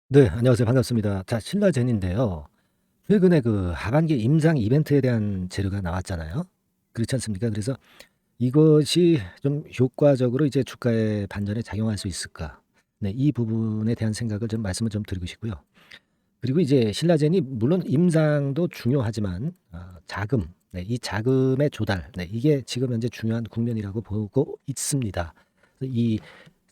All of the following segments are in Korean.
네. 안녕하세요. 반갑습니다. 자, 신라젠인데요. 최근에 그 하반기 임상 이벤트에 대한 재료가 나왔잖아요. 그렇지 않습니까? 그래서 이것이 좀 효과적으로 이제 주가의 반전에 작용할 수 있을까? 네, 이 부분에 대한 생각을 좀 말씀을 좀 드리고 싶고요. 그리고 이제 신라젠이 물론 임상도 중요하지만 자금, 네, 이 자금의 조달, 네, 이게 지금 현재 중요한 국면이라고 보고 있습니다. 이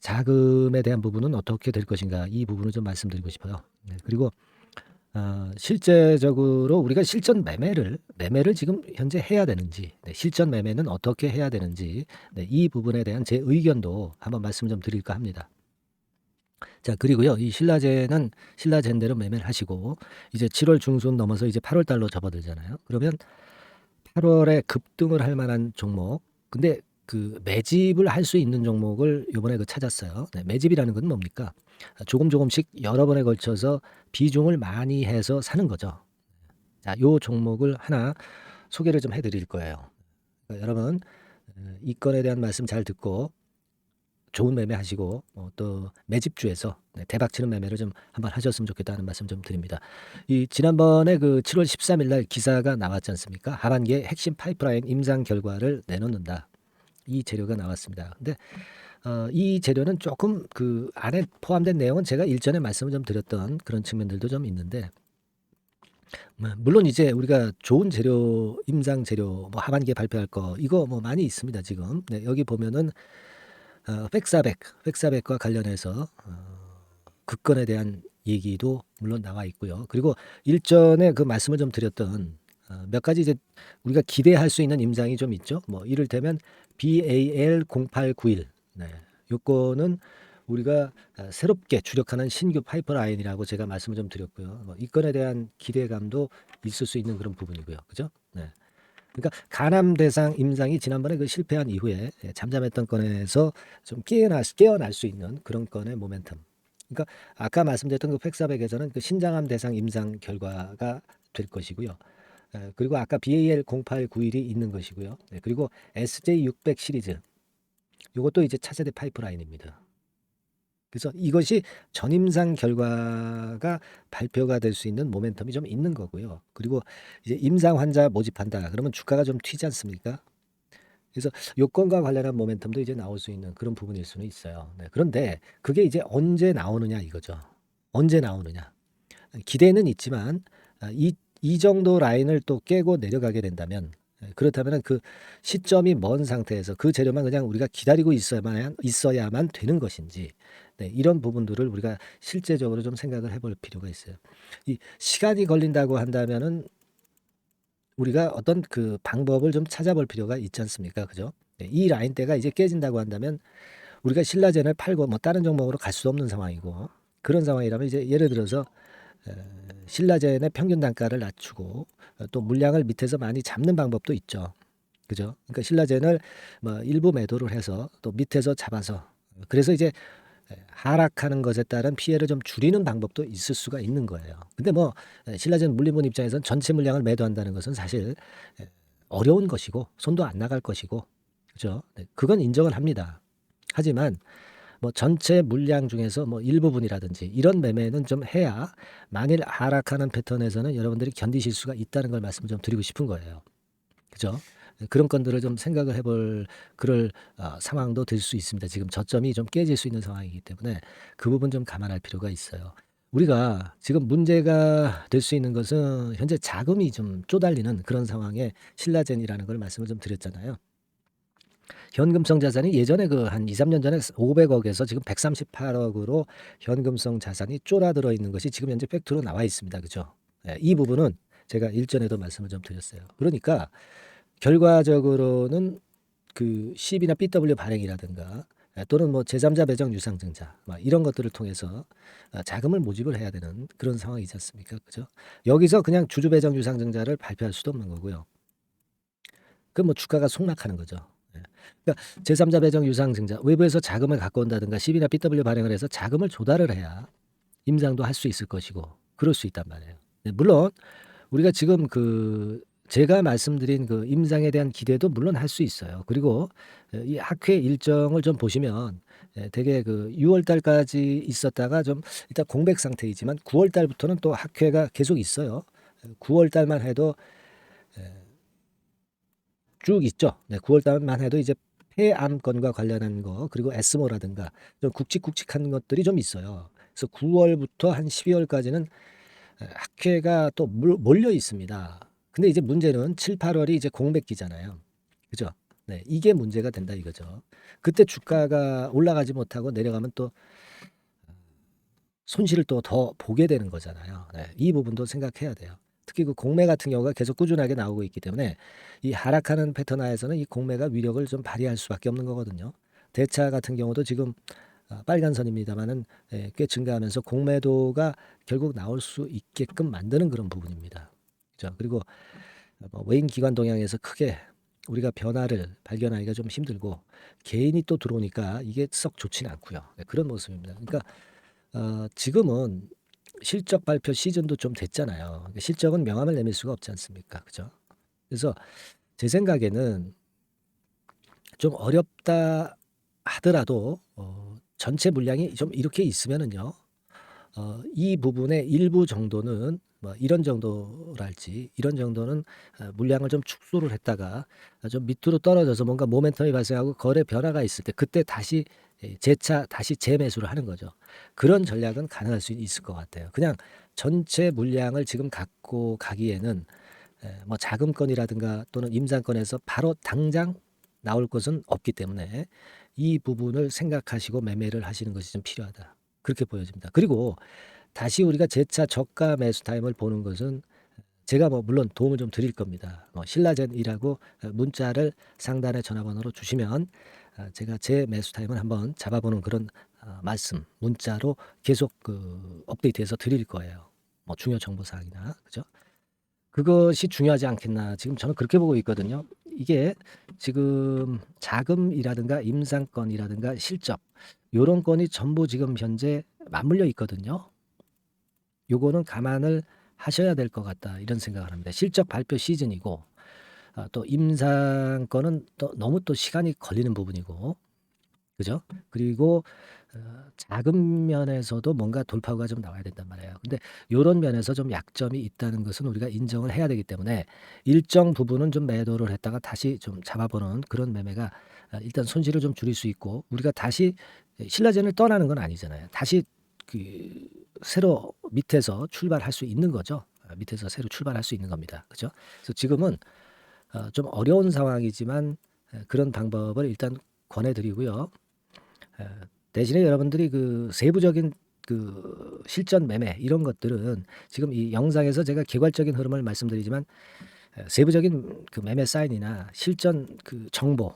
자금에 대한 부분은 어떻게 될 것인가? 이 부분을 좀 말씀드리고 싶어요. 네, 그리고 실제적으로 우리가 실전 매매를 지금 현재 해야 되는지, 네, 실전 매매는 어떻게 해야 되는지, 네, 이 부분에 대한 제 의견도 한번 말씀 좀 드릴까 합니다. 자, 그리고요, 이 신라젠대로 매매를 하시고 이제 7월 중순 넘어서 이제 8월 달로 접어들잖아요. 그러면 8월에 급등을 할 만한 종목, 근데 그 매집을 할 수 있는 종목을 요번에 찾았어요. 네, 매집이라는 건 뭡니까? 조금 조금씩 여러 번에 걸쳐서 비중을 많이 해서 사는 거죠. 자, 요 종목을 하나 소개를 좀 해드릴 거예요. 그러니까 여러분, 이 건에 대한 말씀 잘 듣고 좋은 매매하시고 또 매집주에서 대박치는 매매를 좀 한번 하셨으면 좋겠다는 말씀 좀 드립니다. 이 지난번에 그 7월 13일 날 기사가 나왔지 않습니까? 하반기에 핵심 파이프라인 임상 결과를 내놓는다. 이 재료가 나왔습니다. 근데 이 재료는 조금 그 안에 포함된 내용은 제가 일전에 말씀을 좀 드렸던 그런 측면들도 좀 있는데, 물론 이제 우리가 좋은 재료, 임상 재료, 뭐 하반기에 발표할 거 이거 뭐 많이 있습니다 지금. 네, 여기 보면은 팩사백과 관련해서 그 건에 대한 얘기도 물론 나와 있고요. 그리고 일전에 그 말씀을 좀 드렸던 몇 가지 이제 우리가 기대할 수 있는 임상이 좀 있죠. 뭐 이를테면 BAL0891. 네. 요거는 우리가 새롭게 주력하는 신규 파이프라인이라고 제가 말씀을 좀 드렸고요. 이 건에 대한 기대감도 있을 수 있는 그런 부분이고요. 그죠? 네. 그러니까 가남 대상 임상이 지난번에 그 실패한 이후에 잠잠했던 건에서 좀 깨어날 수 있는 그런 건의 모멘텀. 그러니까 아까 말씀드렸던 그 팩사백에서는 그 신장암 대상 임상 결과가 될 것이고요. 그리고 아까 BAL0891이 있는 것이고요. 그리고 SJ600 시리즈. 이것도 이제 차세대 파이프라인입니다. 그래서 이것이 전임상 결과가 발표가 될 수 있는 모멘텀이 좀 있는 거고요. 그리고 이제 임상 환자 모집한다. 그러면 주가가 좀 튀지 않습니까? 그래서 요건과 관련한 모멘텀도 이제 나올 수 있는 그런 부분일 수는 있어요. 네, 그런데 그게 이제 언제 나오느냐 이거죠. 언제 나오느냐. 기대는 있지만 이 정도 라인을 또 깨고 내려가게 된다면 그렇다면 그 시점이 먼 상태에서 그 재료만 그냥 우리가 기다리고 있어야만 되는 것인지, 네, 이런 부분들을 우리가 실제적으로 좀 생각을 해볼 필요가 있어요. 이 시간이 걸린다고 한다면은 우리가 어떤 그 방법을 좀 찾아볼 필요가 있지 않습니까? 그죠? 네, 이 라인대가 이제 깨진다고 한다면 우리가 신라젠을 팔고 뭐 다른 종목으로 갈 수 없는 상황이고, 그런 상황이라면 이제 예를 들어서 신라젠의 평균 단가를 낮추고 또 물량을 밑에서 많이 잡는 방법도 있죠. 그죠? 그러니까 신라젠을 뭐 일부 매도를 해서 또 밑에서 잡아서, 그래서 이제 하락하는 것에 따른 피해를 좀 줄이는 방법도 있을 수가 있는 거예요. 근데 뭐 신라젠 물리본 입장에서는 전체 물량을 매도한다는 것은 사실 어려운 것이고 손도 안 나갈 것이고, 그죠? 네, 그건 인정을 합니다. 하지만 뭐 전체 물량 중에서 뭐 일부분이라든지 이런 매매는 좀 해야 만일 하락하는 패턴에서는 여러분들이 견디실 수가 있다는 걸 말씀을 좀 드리고 싶은 거예요. 그죠? 그런 건들을 좀 생각을 해볼 그럴 상황도 될 수 있습니다. 지금 저점이 좀 깨질 수 있는 상황이기 때문에 그 부분 좀 감안할 필요가 있어요. 우리가 지금 문제가 될 수 있는 것은 현재 자금이 좀 쪼달리는 그런 상황에 신라젠이라는 걸 말씀을 좀 드렸잖아요. 현금성 자산이 예전에 그 한 2-3년 전에 500억에서 지금 138억으로 현금성 자산이 쫄아들어 있는 것이 지금 현재 팩트로 나와 있습니다. 그죠? 예, 이 부분은 제가 일전에도 말씀을 좀 드렸어요. 그러니까 결과적으로는 그 Cb나 BW 발행이라든가 또는 뭐 제3자 배정 유상증자 이런 것들을 통해서 자금을 모집을 해야 되는 그런 상황이지 않습니까? 그죠? 여기서 그냥 주주 배정 유상증자를 발표할 수도 없는 거고요. 그럼 뭐 주가가 폭락하는 거죠. 예. 그러니까 제3자 배정 유상증자, 외부에서 자금을 갖고 온다든가 Cb나 BW 발행을 해서 자금을 조달을 해야 임상도 할 수 있을 것이고 그럴 수 있단 말이에요. 네, 물론 우리가 지금 그 제가 말씀드린 그 임상에 대한 기대도 물론 할 수 있어요. 그리고 이 학회 일정을 좀 보시면 되게 그 6월 달까지 있었다가 좀 일단 공백 상태이지만 9월 달부터는 또 학회가 계속 있어요. 9월 달만 해도 쭉 있죠. 네, 9월 달만 해도 이제 폐암건과 관련한 거 그리고 에스모라든가 좀 굵직굵직한 것들이 좀 있어요. 그래서 9월부터 한 12월까지는 학회가 또 몰려 있습니다. 근데 이제 문제는 7, 8월이 이제 공백기잖아요. 그죠? 네, 이게 문제가 된다 이거죠. 그때 주가가 올라가지 못하고 내려가면 또 손실을 또 더 보게 되는 거잖아요. 네, 이 부분도 생각해야 돼요. 특히 그 공매 같은 경우가 계속 꾸준하게 나오고 있기 때문에 이 하락하는 패턴 하에서는 이 공매가 위력을 좀 발휘할 수밖에 없는 거거든요. 대차 같은 경우도 지금 빨간 선입니다만은 꽤 증가하면서 공매도가 결국 나올 수 있게끔 만드는 그런 부분입니다. 그죠? 그리고 뭐 외인 기관 동향에서 크게 우리가 변화를 발견하기가 좀 힘들고 개인이 또 들어오니까 이게 썩 좋지는 않고요. 네, 그런 모습입니다. 그러니까 지금은 실적 발표 시즌도 좀 됐잖아요. 실적은 명함을 내밀 수가 없지 않습니까? 그죠? 그래서 제 생각에는 좀 어렵다 하더라도 전체 물량이 좀 이렇게 있으면은요. 이 부분의 일부 정도는 뭐 이런 정도랄지 이런 정도는 물량을 좀 축소를 했다가 좀 밑으로 떨어져서 뭔가 모멘텀이 발생하고 거래 변화가 있을 때 그때 다시 재차 다시 재매수를 하는 거죠. 그런 전략은 가능할 수 있을 것 같아요. 그냥 전체 물량을 지금 갖고 가기에는 뭐 자금권이라든가 또는 임상권에서 바로 당장 나올 것은 없기 때문에 이 부분을 생각하시고 매매를 하시는 것이 좀 필요하다. 그렇게 보여집니다. 그리고 다시 우리가 재차 저가 매수 타임을 보는 것은 제가 뭐 물론 도움을 좀 드릴 겁니다. 뭐 신라젠이라고 문자를 상단의 전화번호로 주시면 제가 제 매수 타임을 한번 잡아보는 그런 말씀 문자로 계속 그 업데이트해서 드릴 거예요. 뭐 중요 정보 사항이나 그죠? 그것이 중요하지 않겠나 지금 저는 그렇게 보고 있거든요. 이게 지금 자금이라든가 임상권이라든가 실적 요런 건이 전부 지금 현재 맞물려 있거든요. 요거는 감안을 하셔야 될 것 같다 이런 생각을 합니다. 실적 발표 시즌이고 또 임상권은 또 너무 또 시간이 걸리는 부분이고 그죠? 그리고 자금 면에서도 뭔가 돌파구가 좀 나와야 된단 말이에요. 근데 요런 면에서 좀 약점이 있다는 것은 우리가 인정을 해야 되기 때문에 일정 부분은 좀 매도를 했다가 다시 좀 잡아보는 그런 매매가 일단 손실을 좀 줄일 수 있고 우리가 다시 신라젠을 떠나는 건 아니잖아요. 다시 그 새로 밑에서 출발할 수 있는 거죠. 밑에서 새로 출발할 수 있는 겁니다. 그죠? 그래서 지금은 좀 어려운 상황이지만 그런 방법을 일단 권해드리고요. 대신에 여러분들이 그 세부적인 그 실전 매매 이런 것들은 지금 이 영상에서 제가 개괄적인 흐름을 말씀드리지만 세부적인 그 매매 사인이나 실전 그 정보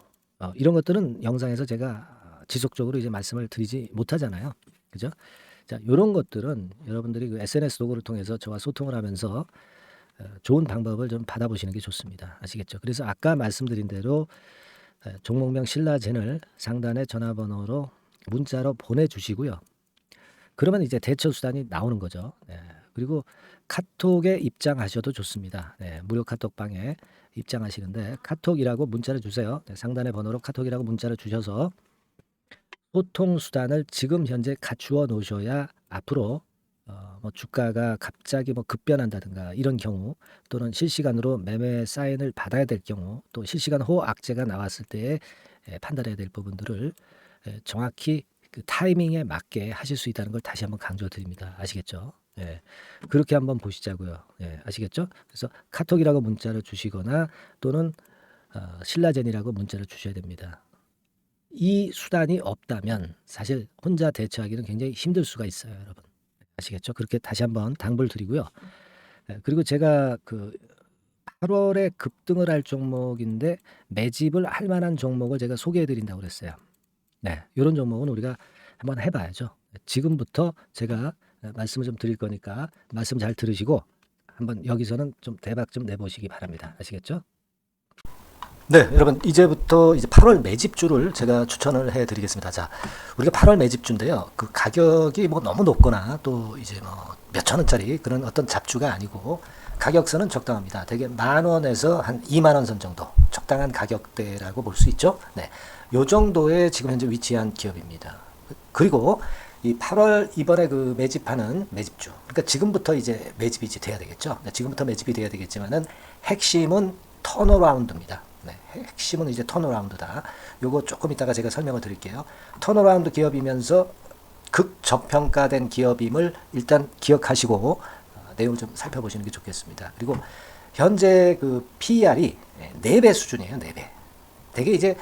이런 것들은 영상에서 제가 지속적으로 이제 말씀을 드리지 못하잖아요. 그죠? 자, 요런 것들은 여러분들이 그 SNS 도구를 통해서 저와 소통을 하면서 좋은 방법을 좀 받아보시는 게 좋습니다. 아시겠죠? 그래서 아까 말씀드린 대로 종목명 신라젠을 상단의 전화번호로 문자로 보내주시고요. 그러면 이제 대처 수단이 나오는 거죠. 네. 그리고 카톡에 입장하셔도 좋습니다. 네. 무료 카톡방에 입장하시는데 카톡이라고 문자를 주세요. 네. 상단의 번호로 카톡이라고 문자를 주셔서 소통 수단을 지금 현재 갖추어 놓으셔야 앞으로 뭐 주가가 갑자기 뭐 급변한다든가 이런 경우 또는 실시간으로 매매 사인을 받아야 될 경우 또 실시간 호 악재가 나왔을 때 판단해야 될 부분들을 정확히 그 타이밍에 맞게 하실 수 있다는 걸 다시 한번 강조드립니다. 아시겠죠? 예. 그렇게 한번 보시자고요. 예. 아시겠죠? 그래서 카톡이라고 문자를 주시거나 또는 신라젠이라고 문자를 주셔야 됩니다. 이 수단이 없다면 사실 혼자 대처하기는 굉장히 힘들 수가 있어요, 여러분. 아시겠죠? 그렇게 다시 한번 당부를 드리고요. 그리고 제가 그 8월에 급등을 할 종목인데 매집을 할 만한 종목을 제가 소개해 드린다고 그랬어요. 네. 요런 종목은 우리가 한번 해 봐야죠. 지금부터 제가 말씀을 좀 드릴 거니까 말씀 잘 들으시고 한번 여기서는 좀 대박 좀 내보시기 바랍니다. 아시겠죠? 네, 여러분 이제부터 이제 8월 매집주를 제가 추천을 해드리겠습니다. 자, 우리가 8월 매집주인데요. 그 가격이 뭐 너무 높거나 또 이제 뭐 몇천 원짜리 그런 어떤 잡주가 아니고 가격선은 적당합니다. 대개 10,000원에서 한 20,000원 선 정도 적당한 가격대라고 볼 수 있죠. 네, 요 정도의 지금 현재 위치한 기업입니다. 그리고 이 8월 이번에 그 매집하는 매집주, 그러니까 지금부터 이제 매집이 이제 돼야 되겠죠. 지금부터 매집이 돼야 되겠지만은 핵심은 턴어라운드입니다. 네, 핵심은 이제 턴어라운드다. 요거 조금 이따가 제가 설명을 드릴게요. 턴어라운드 기업이면서 극저평가된 기업임을 일단 기억하시고 내용을 좀 살펴보시는 게 좋겠습니다. 그리고 현재 그 PER이 4배 수준이에요. 4배. 되게 이제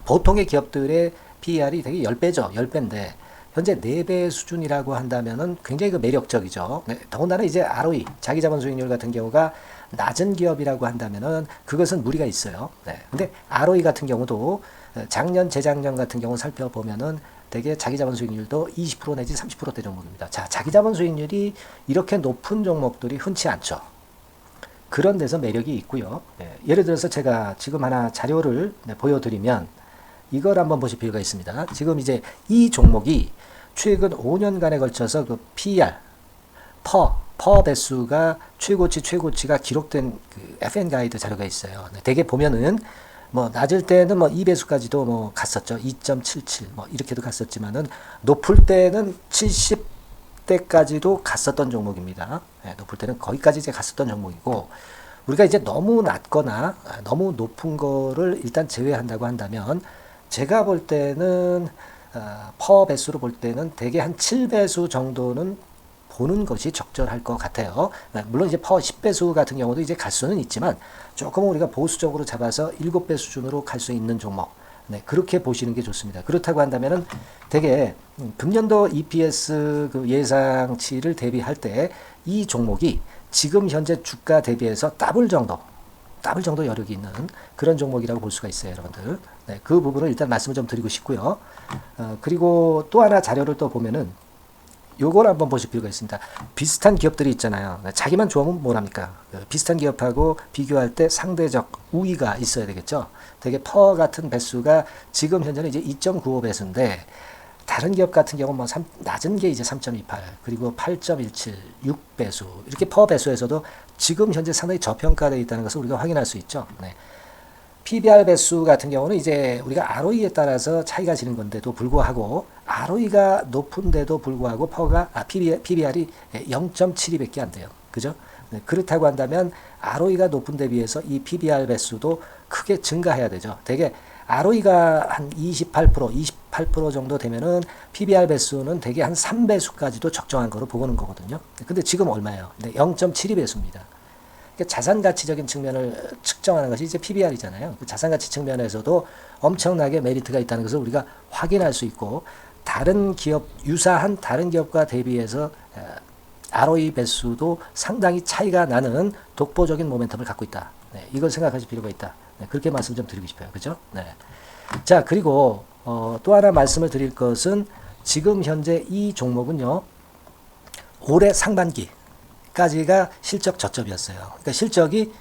보통의 기업들의 PER이 되게 10배죠. 10배인데 현재 4배 수준이라고 한다면은 굉장히 그 매력적이죠. 네, 더군다나 이제 ROE, 자기자본 수익률 같은 경우가 낮은 기업이라고 한다면은 그것은 무리가 있어요. 네. 근데 ROE 같은 경우도 작년, 재작년 같은 경우 살펴보면은 되게 자기자본 수익률도 20% 내지 30%대 정도입니다. 자, 자기자본 수익률이 이렇게 높은 종목들이 흔치 않죠. 그런 데서 매력이 있고요. 네. 예를 들어서 제가 지금 하나 자료를 보여드리면 이걸 한번 보실 필요가 있습니다. 지금 이제 이 종목이 최근 5년간에 걸쳐서 그 PER, 퍼 배수가 최고치가 기록된 그 FN 가이드 자료가 있어요. 대개 보면은 뭐 낮을 때는 뭐 2배수까지도 뭐 갔었죠. 2.77 뭐 이렇게도 갔었지만은 높을 때는 70대까지도 갔었던 종목입니다. 네, 높을 때는 거기까지 이제 갔었던 종목이고 우리가 이제 너무 낮거나 너무 높은 거를 일단 제외한다고 한다면 제가 볼 때는 퍼 배수로 볼 때는 대개 한 7배수 정도는 보는 것이 적절할 것 같아요. 물론 이제 퍼 10배수 같은 경우도 이제 갈 수는 있지만 조금 우리가 보수적으로 잡아서 7배 수준으로 갈 수 있는 종목. 네, 그렇게 보시는 게 좋습니다. 그렇다고 한다면은 되게 금년도 EPS 그 예상치를 대비할 때 이 종목이 지금 현재 주가 대비해서 더블 정도 여력이 있는 그런 종목이라고 볼 수가 있어요, 여러분들. 네, 그 부분을 일단 말씀을 좀 드리고 싶고요. 그리고 또 하나 자료를 또 보면은 요걸 한번 보실 필요가 있습니다. 비슷한 기업들이 있잖아요. 자기만 좋으면 뭐랍니까? 비슷한 기업하고 비교할 때 상대적 우위가 있어야 되겠죠. 되게 퍼 같은 배수가 지금 현재는 이제 2.95배수인데 다른 기업 같은 경우는 뭐 낮은 게 이제 3.28 그리고 8.17 6배수 이렇게 퍼 배수에서도 지금 현재 상당히 저평가되어 있다는 것을 우리가 확인할 수 있죠. 네. PBR 배수 같은 경우는 이제 우리가 ROE에 따라서 차이가 지는 건데도 불구하고 ROE가 높은데도 불구하고 PBR이 0.72밖에 안 돼요. 그죠? 네, 그렇다고 한다면 ROE가 높은 데 비해서 이 PBR 배수도 크게 증가해야 되죠. 되게 ROE가 한 28% 정도 되면은 PBR 배수는 되게 한 3배수까지도 적정한 거로 보고는 거거든요. 근데 지금 얼마예요? 네, 0.72배수입니다. 자산 가치적인 측면을 측정하는 것이 이제 PBR이잖아요. 자산 가치 측면에서도 엄청나게 메리트가 있다는 것을 우리가 확인할 수 있고 다른 기업 유사한 다른 기업과 대비해서 ROE 배수도 상당히 차이가 나는 독보적인 모멘텀을 갖고 있다. 네, 이걸 생각하실 필요가 있다. 네, 그렇게 말씀 좀 드리고 싶어요. 그죠? 네. 자, 그리고 또 하나 말씀을 드릴 것은 지금 현재 이 종목은요. 올해 상반기 까지가 실적 저점이었어요. 그러니까 실적이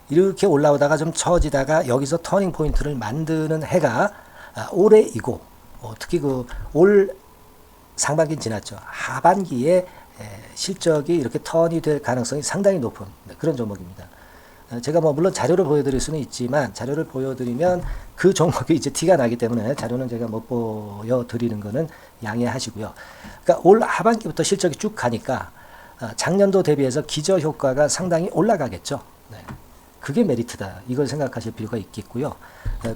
이렇게 올라오다가 좀 처지다가 여기서 터닝 포인트를 만드는 해가 올해이고 특히 그 올 상반기 지났죠. 하반기에 실적이 이렇게 턴이 될 가능성이 상당히 높은 그런 종목입니다. 제가 뭐 물론 자료를 보여드릴 수는 있지만 자료를 보여드리면 그 종목이 이제 티가 나기 때문에 자료는 제가 못 보여드리는 거는 양해하시고요. 그러니까 올 하반기부터 실적이 쭉 가니까 작년도 대비해서 기저효과가 상당히 올라가겠죠. 네. 그게 메리트다. 이걸 생각하실 필요가 있겠고요.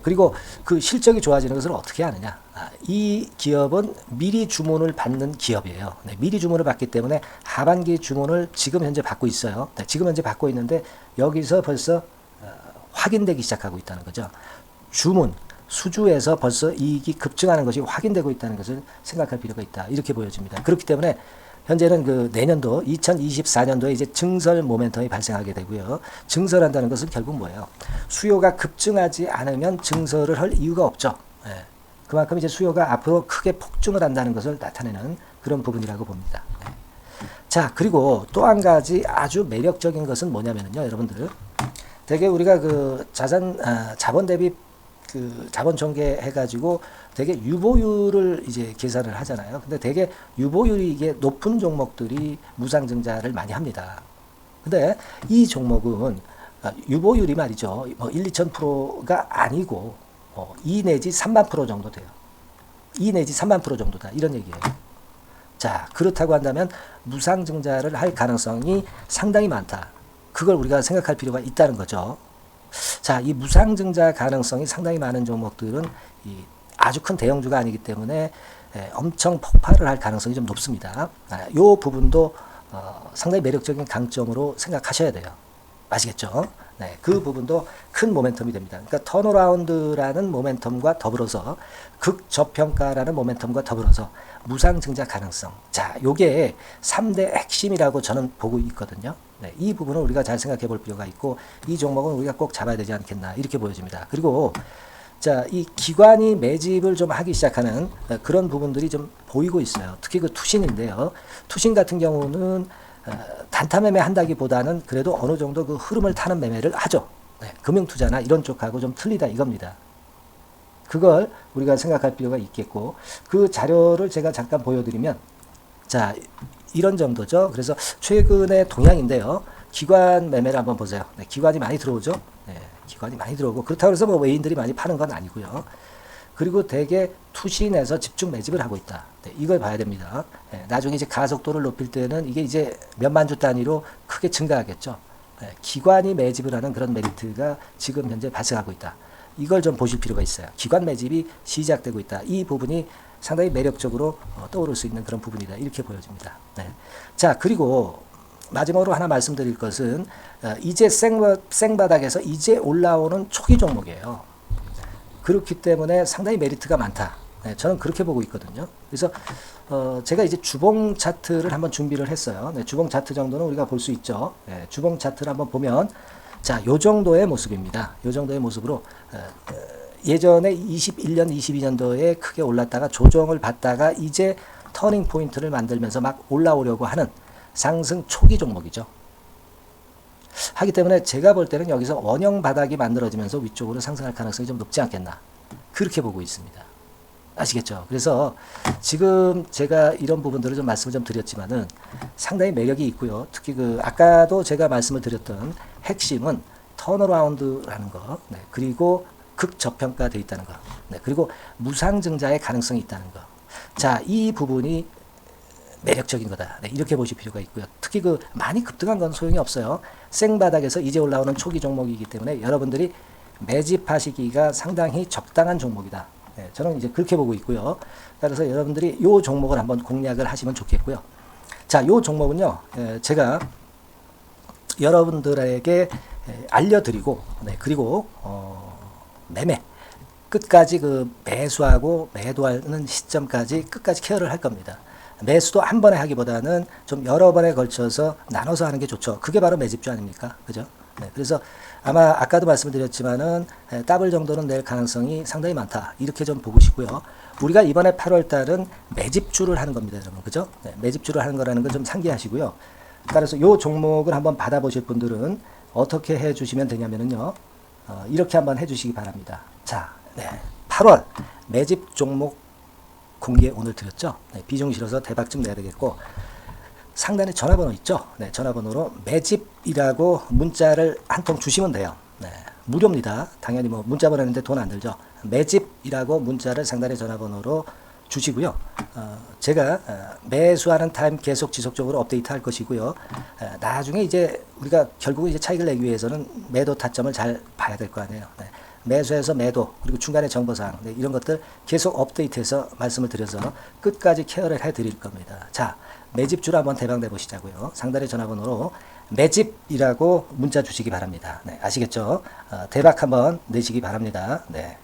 그리고 그 실적이 좋아지는 것을 어떻게 하느냐. 이 기업은 미리 주문을 받는 기업이에요. 네. 미리 주문을 받기 때문에 하반기 주문을 지금 현재 받고 있어요. 네. 지금 현재 받고 있는데 여기서 벌써 확인되기 시작하고 있다는 거죠. 주문, 수주에서 벌써 이익이 급증하는 것이 확인되고 있다는 것을 생각할 필요가 있다. 이렇게 보여집니다. 그렇기 때문에 현재는 그 내년도 2024년도에 이제 증설 모멘텀이 발생하게 되고요. 증설한다는 것은 결국 뭐예요? 수요가 급증하지 않으면 증설을 할 이유가 없죠. 네. 그만큼 이제 수요가 앞으로 크게 폭증을 한다는 것을 나타내는 그런 부분이라고 봅니다. 네. 자, 그리고 또 한 가지 아주 매력적인 것은 뭐냐면요, 여러분들. 되게 우리가 그 자본 대비 그 자본 전개 해가지고 되게 유보율을 이제 계산을 하잖아요. 근데 되게 유보율이 이게 높은 종목들이 무상증자를 많이 합니다. 근데 이 종목은 유보율이 말이죠. 뭐 1, 2천 프로가 아니고 2 내지 3만 프로 정도 돼요. 2 내지 3만 프로 정도다. 이런 얘기예요. 자, 그렇다고 한다면 무상증자를 할 가능성이 상당히 많다. 그걸 우리가 생각할 필요가 있다는 거죠. 자, 이 무상증자 가능성이 상당히 많은 종목들은 아주 큰 대형주가 아니기 때문에 엄청 폭발을 할 가능성이 좀 높습니다. 이 부분도 상당히 매력적인 강점으로 생각하셔야 돼요. 아시겠죠? 네, 그 부분도 큰 모멘텀이 됩니다. 그러니까 턴어라운드라는 모멘텀과 더불어서 극저평가라는 모멘텀과 더불어서 무상증자 가능성. 자, 요게 3대 핵심이라고 저는 보고 있거든요. 네, 이 부분은 우리가 잘 생각해 볼 필요가 있고 이 종목은 우리가 꼭 잡아야 되지 않겠나 이렇게 보여집니다. 그리고 자, 이 기관이 매집을 좀 하기 시작하는 그런 부분들이 좀 보이고 있어요. 특히 그 투신인데요. 투신 같은 경우는 단타 매매 한다기보다는 그래도 어느 정도 그 흐름을 타는 매매를 하죠. 네, 금융투자나 이런 쪽하고 좀 틀리다 이겁니다. 그걸 우리가 생각할 필요가 있겠고 그 자료를 제가 잠깐 보여드리면 자, 이런 정도죠. 그래서 최근의 동향인데요. 기관 매매를 한번 보세요. 네, 기관이 많이 들어오죠. 네, 기관이 많이 들어오고 그렇다고 해서 뭐 외인들이 많이 파는 건 아니고요. 그리고 대개 투신에서 집중 매집을 하고 있다. 네, 이걸 봐야 됩니다. 네, 나중에 이제 가속도를 높일 때는 이게 이제 몇만 주 단위로 크게 증가하겠죠. 네, 기관이 매집을 하는 그런 메리트가 지금 현재 발생하고 있다. 이걸 좀 보실 필요가 있어요. 기관 매집이 시작되고 있다. 이 부분이 상당히 매력적으로 떠오를 수 있는 그런 부분이다. 이렇게 보여집니다. 네. 자, 그리고 마지막으로 하나 말씀드릴 것은 이제 생바닥에서 이제 올라오는 초기 종목이에요. 그렇기 때문에 상당히 메리트가 많다. 네, 저는 그렇게 보고 있거든요. 그래서 제가 이제 주봉 차트를 한번 준비를 했어요. 네, 주봉 차트 정도는 우리가 볼 수 있죠. 네, 주봉 차트를 한번 보면 자, 요 정도의 모습입니다. 요 정도의 모습으로 예전에 21년, 22년도에 크게 올랐다가 조정을 받다가 이제 터닝 포인트를 만들면서 막 올라오려고 하는 상승 초기 종목이죠. 하기 때문에 제가 볼 때는 여기서 원형 바닥이 만들어지면서 위쪽으로 상승할 가능성이 좀 높지 않겠나. 그렇게 보고 있습니다. 아시겠죠? 그래서 지금 제가 이런 부분들을 좀 말씀을 좀 드렸지만은 상당히 매력이 있고요. 특히 그 아까도 제가 말씀을 드렸던 핵심은 턴어라운드라는 거, 네, 그리고 극저평가되어 있다는 거, 네, 그리고 무상증자의 가능성이 있다는 거. 자, 이 부분이 매력적인 거다. 네, 이렇게 보실 필요가 있고요. 특히 그 많이 급등한 건 소용이 없어요. 생바닥에서 이제 올라오는 초기 종목이기 때문에 여러분들이 매집하시기가 상당히 적당한 종목이다. 네, 저는 이제 그렇게 보고 있고요. 따라서 여러분들이 이 종목을 한번 공략을 하시면 좋겠고요. 자, 이 종목은요, 제가 여러분들에게 알려드리고, 네, 그리고 매매 끝까지 그 매수하고 매도하는 시점까지 끝까지 케어를 할 겁니다. 매수도 한 번에 하기보다는 좀 여러 번에 걸쳐서 나눠서 하는 게 좋죠. 그게 바로 매집주 아닙니까? 그죠? 네, 그래서 아마 아까도 말씀드렸지만은 더블 정도는 낼 가능성이 상당히 많다. 이렇게 좀 보시고요. 우리가 이번에 8월 달은 매집주를 하는 겁니다, 여러분. 그죠? 네, 매집주를 하는 거라는 걸 좀 상기하시고요. 따라서 요 종목을 한번 받아보실 분들은 어떻게 해 주시면 되냐면은요. 이렇게 한번 해 주시기 바랍니다. 자, 네, 8월 매집 종목 공개 오늘 드렸죠. 네, 비중 실어서 대박 좀 내야 되겠고 상단에 전화번호 있죠. 네, 전화번호로 매집이라고 문자를 한 통 주시면 돼요. 네, 무료입니다. 당연히 뭐 문자 보내는데 돈 안 들죠. 매집이라고 문자를 상단의 전화번호로 주시고요. 제가 매수하는 타임 계속 지속적으로 업데이트 할 것이고요. 나중에 이제 우리가 결국은 이제 차익을 내기 위해서는 매도 타점을 잘 봐야 될 거 아니에요. 네. 매수해서 매도 그리고 중간에 정보사항, 네, 이런 것들 계속 업데이트해서 말씀을 드려서 끝까지 케어를 해드릴 겁니다. 자, 매집주를 한번 대박 내보시자고요. 상단의 전화번호로 매집이라고 문자 주시기 바랍니다. 네, 아시겠죠? 대박 한번 내시기 바랍니다. 네.